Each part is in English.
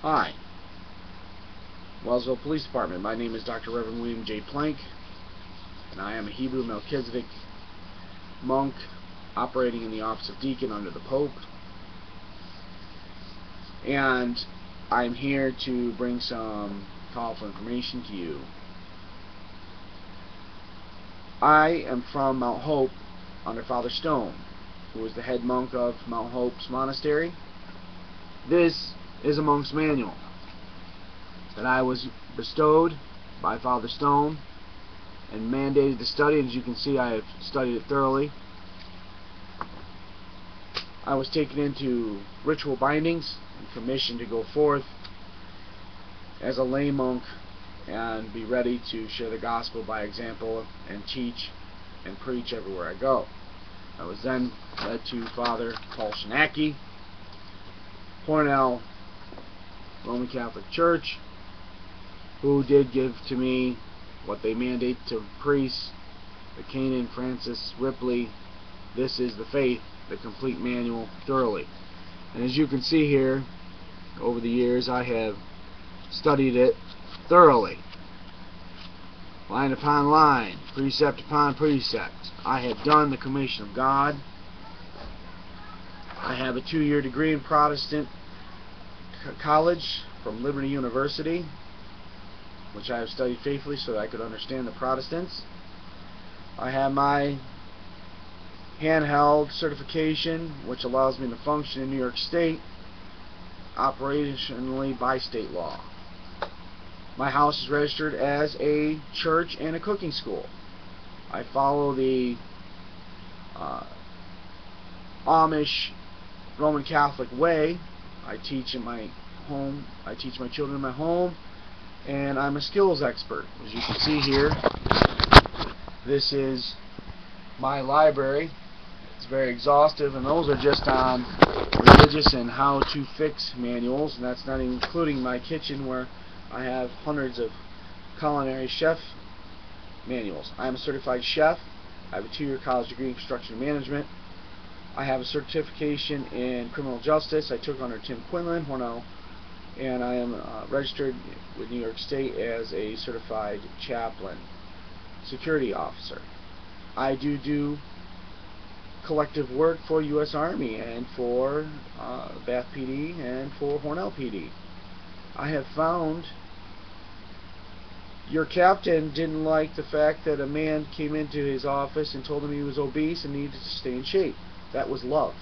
Hi, Wellsville Police Department. My name is Dr. Reverend William J. Plank, and I am a Hebrew Melchizedek monk operating in the office of deacon under the Pope. And I'm here to bring some powerful information to you. I am from Mount Hope under Father Stone, who was the head monk of Mount Hope's monastery. This is a monk's manual that I was bestowed by Father Stone and mandated to study, and as you can see, I have studied it thoroughly. I was taken into ritual bindings and commissioned to go forth as a lay monk and be ready to share the gospel by example and teach and preach everywhere I go. I was then led to Father Paul Shinaki, Cornell Roman Catholic Church, who did give to me what they mandate to priests, the Canon Francis Ripley, This is the Faith, the complete manual thoroughly. And as you can see here, over the years I have studied it thoroughly, line upon line, precept upon precept. I have done the commission of God. I have a 2-year degree in Protestant college from Liberty University, which I have studied faithfully so that I could understand the Protestants. I have my handheld certification, which allows me to function in New York State operationally by state law. My house is registered as a church and a cooking school. I follow the Amish Roman Catholic way. I teach in my home. I teach my children in my home, and I'm a skills expert. As you can see here, this is my library. It's very exhaustive, and those are just on religious and how to fix manuals, and that's not even including my kitchen where I have hundreds of culinary chef manuals. I am a certified chef. I have a 2-year college degree in construction management. I have a certification in criminal justice. I took under Tim Quinlan, Hornell, and I am registered with New York State as a certified chaplain, security officer. I do collective work for U.S. Army and for Bath PD and for Hornell PD. I have found your captain didn't like the fact that a man came into his office and told him he was obese and needed to stay in shape. That was love.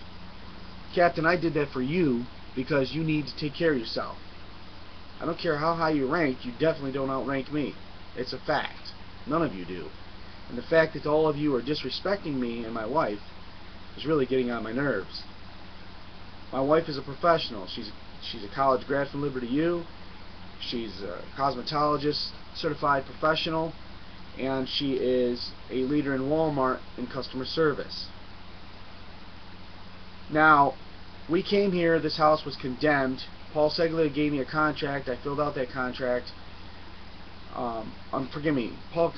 Captain, I did that for you because you need to take care of yourself. I don't care how high you rank, you definitely don't outrank me. It's a fact. None of you do. And the fact that all of you are disrespecting me and my wife is really getting on my nerves. My wife is a professional. She's a college grad from Liberty U. She's a cosmetologist, certified professional, and she is a leader in Walmart in customer service. Now, we came here, this house was condemned. Paul Seglia gave me a contract. I filled out that contract. Forgive me, Paul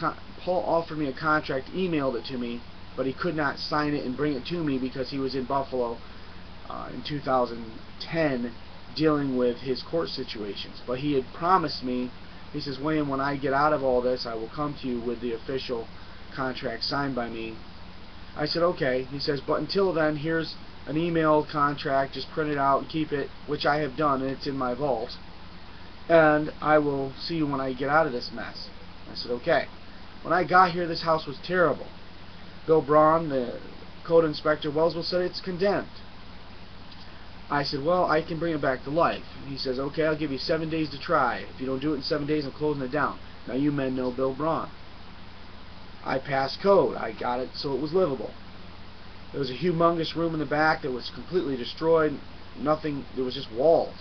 offered me a contract, emailed it to me, but he could not sign it and bring it to me because he was in Buffalo in 2010 dealing with his court situations. But he had promised me, he says, William, when I get out of all this, I will come to you with the official contract signed by me. I said, okay. He says, but until then, here's an emailed contract, just print it out and keep it, which I have done, and it's in my vault, and I will see you when I get out of this mess. I said, okay. When I got here, this house was terrible. Bill Braun, the code inspector, Wellsville, said it's condemned. I said, well, I can bring it back to life. He says, okay, I'll give you 7 days to try. If you don't do it in 7 days, I'm closing it down. Now, you men know Bill Braun. I passed code. I got it so it was livable. There was a humongous room in the back that was completely destroyed. Nothing, there was just walls.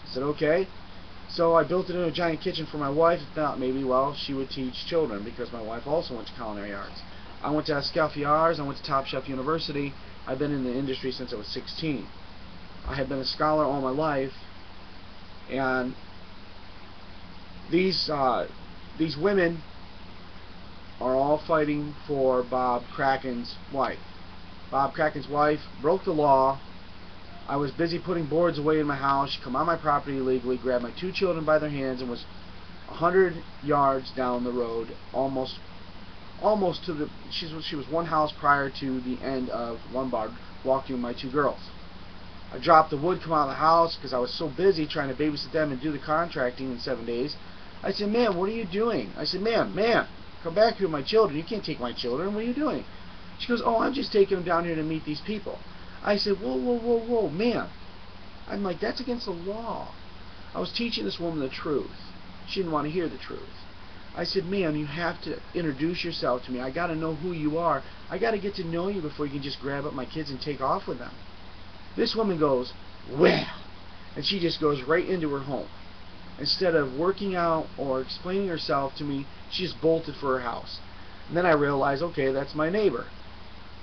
I said, okay. So I built it in a giant kitchen for my wife. Thought maybe, well, she would teach children because my wife also went to culinary arts. I went to Escaffiar's. I went to Top Chef University. I've been in the industry since I was 16. I have been a scholar all my life, and these women are all fighting for Bob Kraken's wife. Bob Kraken's wife broke the law I was busy putting boards away in my house. She come on my property illegally, grabbed my 2 children by their hands, and was 100 yards down the road, almost to the. She was 1 house prior to the end of Lombard, walking with my 2 girls. I dropped the wood, come out of the house because I was so busy trying to babysit them and do the contracting in 7 days. I said, "Ma'am, what are you doing?" I said, "Ma'am, come back here with my children. You can't take my children. What are you doing?" She goes, "Oh, I'm just taking them down here to meet these people." I said, whoa, ma'am. I'm like, that's against the law. I was teaching this woman the truth. She didn't want to hear the truth. I said, "Ma'am, you have to introduce yourself to me. I got to know who you are. I got to get to know you before you can just grab up my kids and take off with them." This woman goes, "Well," and she just goes right into her home. Instead of working out or explaining herself to me, she just bolted for her house. And then I realized, okay, that's my neighbor.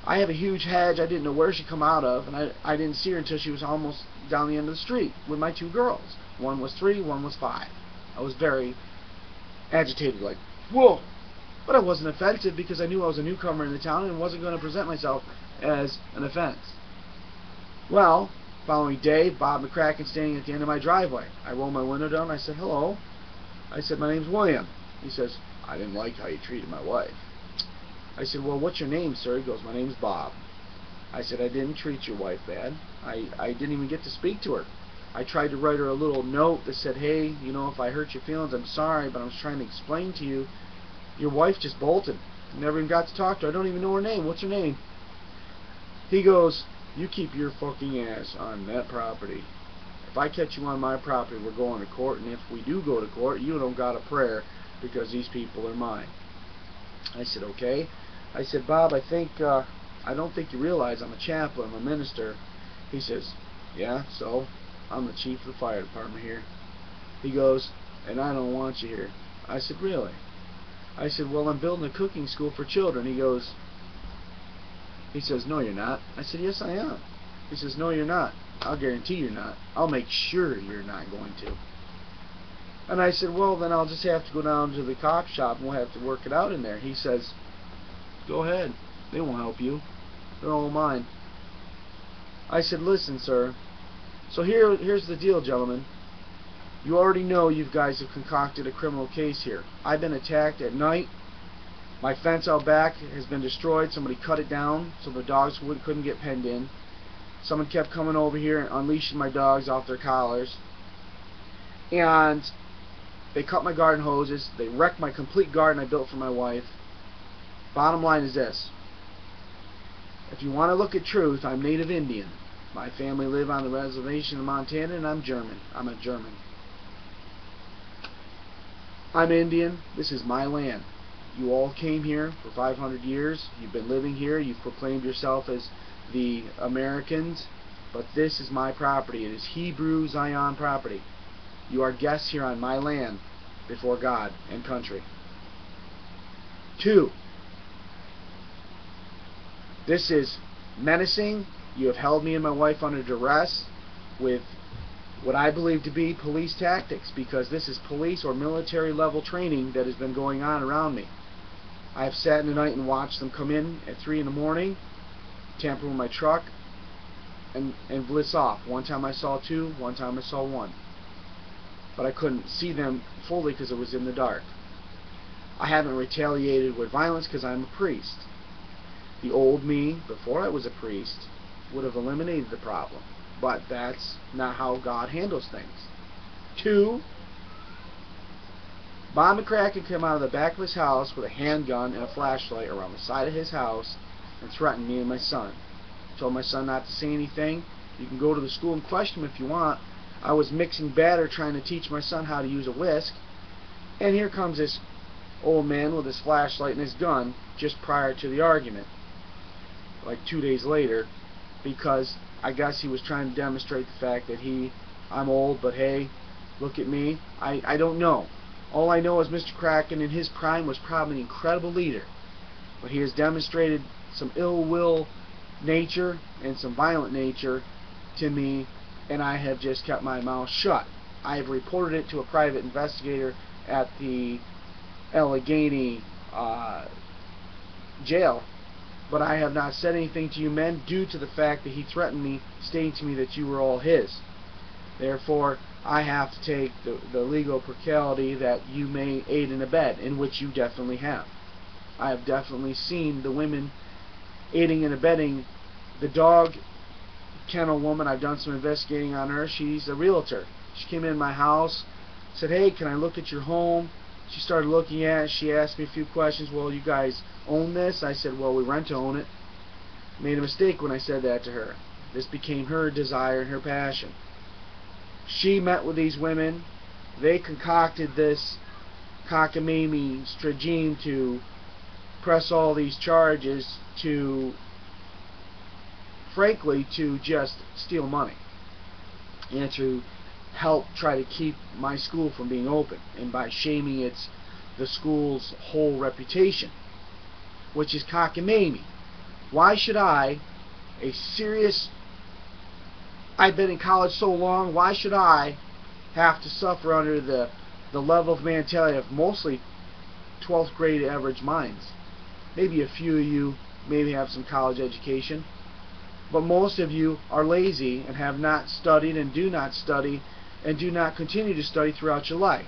I have a huge hedge. I didn't know where she'd come out of, and I didn't see her until she was almost down the end of the street with my 2 girls. One was 3, one was 5. I was very agitated, like, whoa. But I wasn't offensive because I knew I was a newcomer in the town and wasn't going to present myself as an offense. Well, following day, Bob McCracken standing at the end of my driveway. I rolled my window down. I said, "Hello." I said, "My name's William." He says, "I didn't like how you treated my wife." I said, "Well, what's your name, sir?" He goes, "My name's Bob." I said, "I didn't treat your wife bad. I didn't even get to speak to her. I tried to write her a little note that said, hey, you know, if I hurt your feelings, I'm sorry, but I was trying to explain to you, your wife just bolted. Never even got to talk to her. I don't even know her name. What's her name?" He goes, "You keep your fucking ass on that property. If I catch you on my property, we're going to court, and if we do go to court, you don't got a prayer because these people are mine." I said, "Okay." I said, "Bob, I don't think you realize I'm a chaplain, I'm a minister." He says, "Yeah, so? I'm the chief of the fire department here." He goes, "And I don't want you here." I said, "Really?" I said, "Well, I'm building a cooking school for children." He says, "No, you're not." I said, "Yes, I am." He says, "No, you're not. I'll guarantee you're not. I'll make sure you're not going to." And I said, "Well, then I'll just have to go down to the cop shop and we'll have to work it out in there." He says, "Go ahead. They won't help you. They're all mine." I said, "Listen, sir. So here's the deal, gentlemen. You already know you guys have concocted a criminal case here. I've been attacked at night. My fence out back has been destroyed. Somebody cut it down so the dogs couldn't get penned in. Someone kept coming over here and unleashing my dogs off their collars. And they cut my garden hoses. They wrecked my complete garden I built for my wife. Bottom line is this. If you want to look at truth, I'm Native Indian. My family live on the reservation in Montana, and I'm German. I'm a German. I'm Indian. This is my land. You all came here for 500 years. You've been living here. You've proclaimed yourself as the Americans. But this is my property. It is Hebrew Zion property. You are guests here on my land before God and country. 2. This is menacing. You have held me and my wife under duress with what I believe to be police tactics, because this is police or military level training that has been going on around me. I have sat in the night and watched them come in at 3 in the morning, tamper with my truck, and blitz off. One time I saw 2, one time I saw 1. But I couldn't see them fully because it was in the dark. I haven't retaliated with violence because I'm a priest. The old me, before I was a priest, would have eliminated the problem. But that's not how God handles things. 2, Bob McCracken came out of the back of his house with a handgun and a flashlight around the side of his house and threatened me and my son. Told my son not to say anything. You can go to the school and question him if you want. I was mixing batter trying to teach my son how to use a whisk. And here comes this old man with his flashlight and his gun just prior to the argument. Like 2 days later, because I guess he was trying to demonstrate the fact that I'm old, but hey, look at me. I don't know. All I know is Mr. Kraken in his prime was probably an incredible leader, but he has demonstrated some ill will nature and some violent nature to me, and I have just kept my mouth shut. I have reported it to a private investigator at the Allegheny jail, but I have not said anything to you men due to the fact that he threatened me stating to me that you were all his. Therefore, I have to take the legal precality that you may aid and abet, in which you definitely have. I have definitely seen the women aiding and abetting the dog kennel woman. I've done some investigating on her. She's a realtor. She came in my house, said, "Hey, can I look at your home?" She started looking at it. She asked me a few questions. "Well, you guys own this?" I said, "Well, we rent to own it." Made a mistake when I said that to her. This became her desire and her passion. She met with these women. They concocted this cockamamie stratagem to press all these charges to, frankly, to just steal money and to help try to keep my school from being open, and by shaming the school's whole reputation, which is cockamamie. Why should I've been in college so long, why should I have to suffer under the level of mentality of mostly 12th grade average minds? Maybe a few of you maybe have some college education, but most of you are lazy and have not studied and do not study and do not continue to study throughout your life.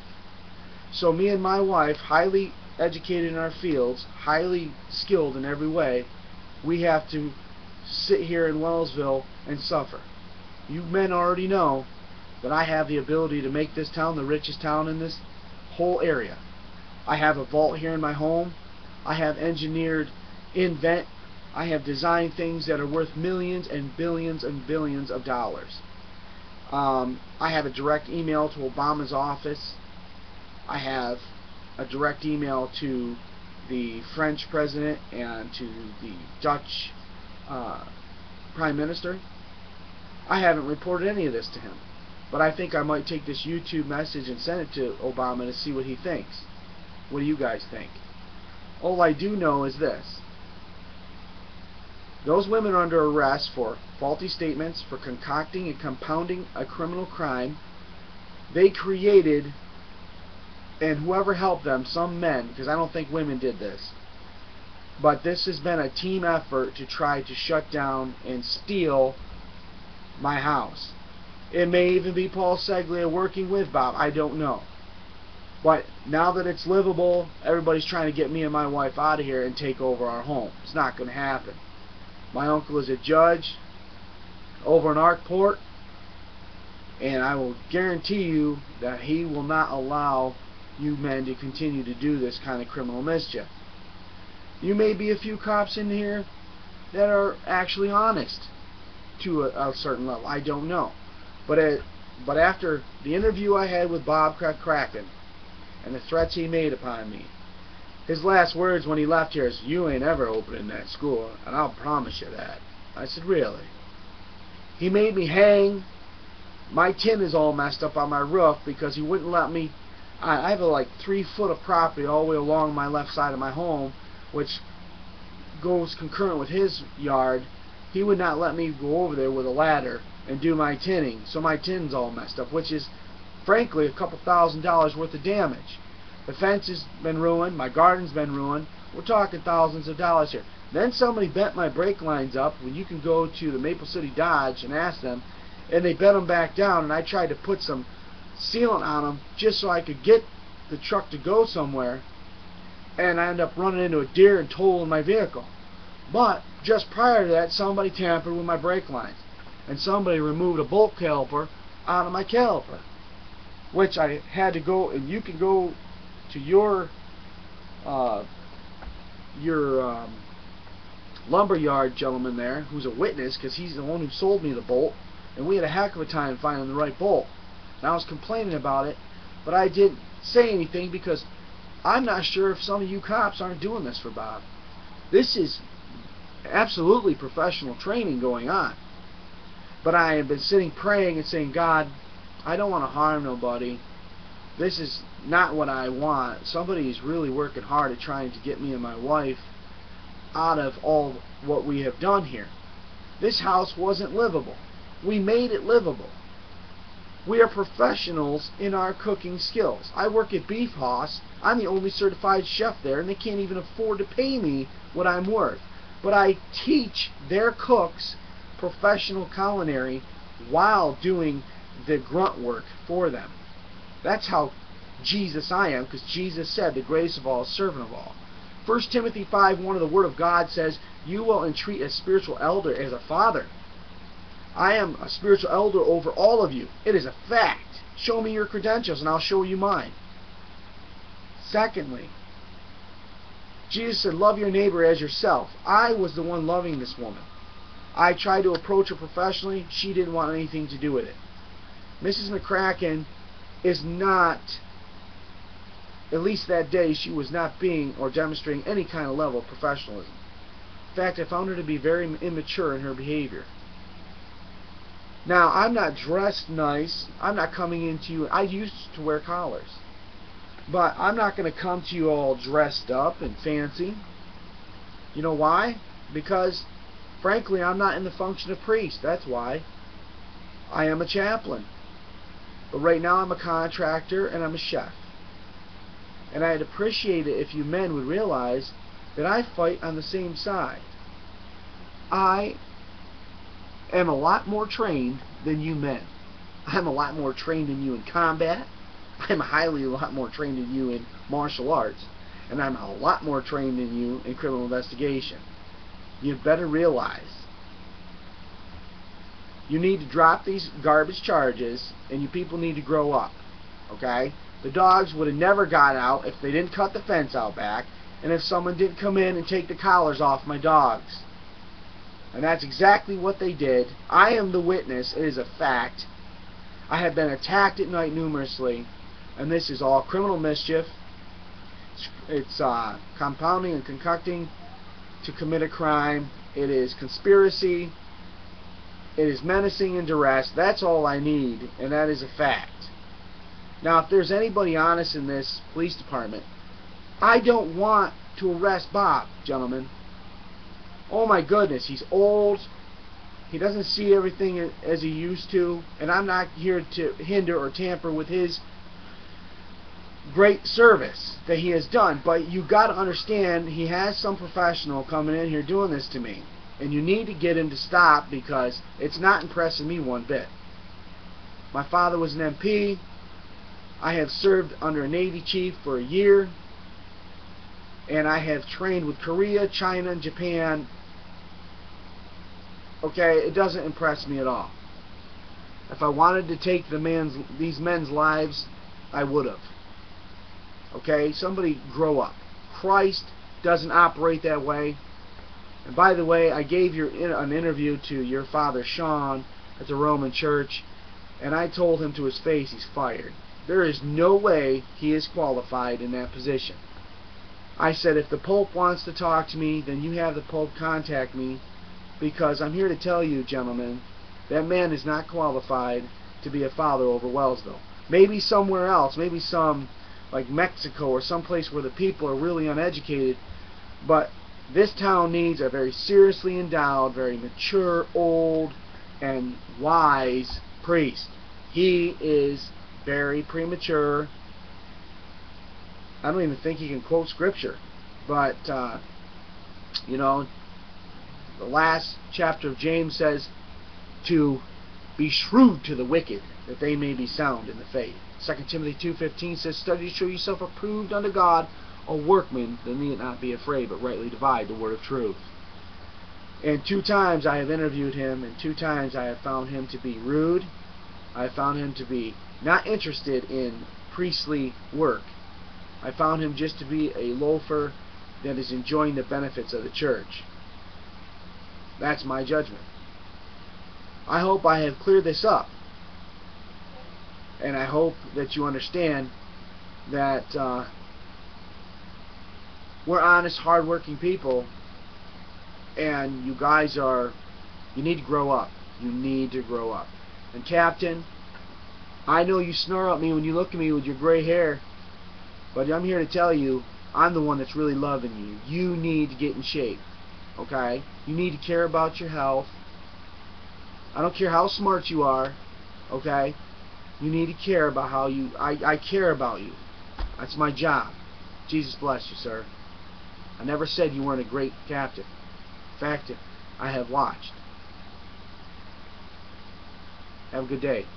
So me and my wife, highly educated in our fields, highly skilled in every way, we have to sit here in Wellsville and suffer. You men already know that I have the ability to make this town the richest town in this whole area. I have a vault here in my home. I have engineered I have designed things that are worth millions and billions of dollars. I have a direct email to Obama's office. I have a direct email to the French president and to the Dutch Prime Minister. I haven't reported any of this to him, but I think I might take this YouTube message and send it to Obama to see what he thinks. What do you guys think? All I do know is this: those women are under arrest for faulty statements, for concocting and compounding a criminal crime. They created, and whoever helped them, some men, because I don't think women did this, but this has been a team effort to try to shut down and steal my house. It may even be Paul Seglia working with Bob. I don't know. But now that it's livable, everybody's trying to get me and my wife out of here and take over our home. It's not going to happen. My uncle is a judge over in Arkport, and I will guarantee you that he will not allow you men to continue to do this kind of criminal mischief. You may be a few cops in here that are actually honest to a certain level. I don't know. But after the interview I had with Bob Kraken and the threats he made upon me, his last words when he left here is, "You ain't ever opening that school, and I'll promise you that." I said, "Really?" He made me hang. My tin is all messed up on my roof because he wouldn't let me. I have like 3 foot of property all the way along my left side of my home, which goes concurrent with his yard. He would not let me go over there with a ladder and do my tinning, so my tin's all messed up, which is frankly a couple $1,000s worth of damage. The fence has been ruined, my garden's been ruined. We're talking thousands of dollars here. Then somebody bent my brake lines up, when you can go to the Maple City Dodge and ask them, and they bent them back down, and I tried to put some sealant on them just so I could get the truck to go somewhere, and I ended up running into a deer and totaling my vehicle. But just prior to that, somebody tampered with my brake lines, and somebody removed a bolt caliper out of my caliper, which I had to go, and you can go to your lumberyard gentleman there, who's a witness, because he's the one who sold me the bolt, and we had a heck of a time finding the right bolt. And I was complaining about it, but I didn't say anything because I'm not sure if some of you cops aren't doing this for Bob. This is absolutely professional training going on. But I have been sitting praying and saying, "God, I don't want to harm nobody. This is not what I want. Somebody is really working hard at trying to get me and my wife out of all what we have done here. This house wasn't livable. We made it livable. We are professionals in our cooking skills. I work at Beef Hoss. I'm the only certified chef there, and they can't even afford to pay me what I'm worth. But I teach their cooks professional culinary while doing the grunt work for them. That's how Jesus I am, because Jesus said the greatest of all is servant of all. 1 Timothy 5:1 of the Word of God says, you will entreat a spiritual elder as a father. I am a spiritual elder over all of you. It is a fact. Show me your credentials and I'll show you mine. Secondly, Jesus said, love your neighbor as yourself. I was the one loving this woman. I tried to approach her professionally. She didn't want anything to do with it. Mrs. McCracken is not, at least that day, she was not being or demonstrating any kind of level of professionalism. In fact, I found her to be very immature in her behavior. Now, I'm not dressed nice. I'm not coming into you. I used to wear collars. But I'm not going to come to you all dressed up and fancy. You know why? Because, frankly, I'm not in the function of priest. That's why. I am a chaplain. But right now I'm a contractor and I'm a chef. And I'd appreciate it if you men would realize that I fight on the same side. I am a lot more trained than you men. I'm a lot more trained than you in combat. I'm a lot more trained than you in martial arts. And I'm a lot more trained than you in criminal investigation. You'd better realize you need to drop these garbage charges and you people need to grow up. Okay? The dogs would have never got out if they didn't cut the fence out back and if someone didn't come in and take the collars off my dogs. And that's exactly what they did. I am the witness. It is a fact. I have been attacked at night numerously, and this is all criminal mischief. It's compounding and concocting to commit a crime. It is conspiracy. It is menacing and duress. That's all I need, and that is a fact. Now, if there's anybody honest in this police department, I don't want to arrest Bob, gentlemen. Oh my goodness, he's old. He doesn't see everything as he used to, and I'm not here to hinder or tamper with his great service that he has done. But you got to understand, he has some professional coming in here doing this to me, and you need to get him to stop because it's not impressing me one bit. My father was an MP. I have served under a Navy chief for a year, and I have trained with Korea, China, and Japan. Okay, it doesn't impress me at all. If I wanted to take these men's lives, I would have. Okay, somebody grow up. Christ doesn't operate that way. And by the way, I gave an interview to your father Sean at the Roman Church, and I told him to his face he's fired. There is no way he is qualified in that position. I said, if the Pope wants to talk to me, then you have the Pope contact me, because I'm here to tell you, gentlemen, that man is not qualified to be a father over Wellsville. Maybe somewhere else, maybe some, like Mexico or someplace where the people are really uneducated, but this town needs a very seriously endowed, very mature, old, and wise priest. He is very premature. I don't even think he can quote scripture. But, you know, the last chapter of James says to be shrewd to the wicked, that they may be sound in the faith. 2 Timothy 2:15 says, study to show yourself approved unto God, a workman that need not be afraid, but rightly divide the word of truth. And 2 times I have interviewed him, and 2 times I have found him to be rude. I have found him to be not interested in priestly work. I found him just to be a loafer that is enjoying the benefits of the church. That's my judgment. I hope I have cleared this up. And I hope that you understand that we're honest, hard-working people, and you guys you need to grow up. You need to grow up. And Captain, I know you snarl at me when you look at me with your gray hair, but I'm here to tell you, I'm the one that's really loving you. You need to get in shape. Okay? You need to care about your health. I don't care how smart you are. Okay? You need to care about how you... I care about you. That's my job. Jesus bless you, sir. I never said you weren't a great captain. In fact, I have watched. Have a good day.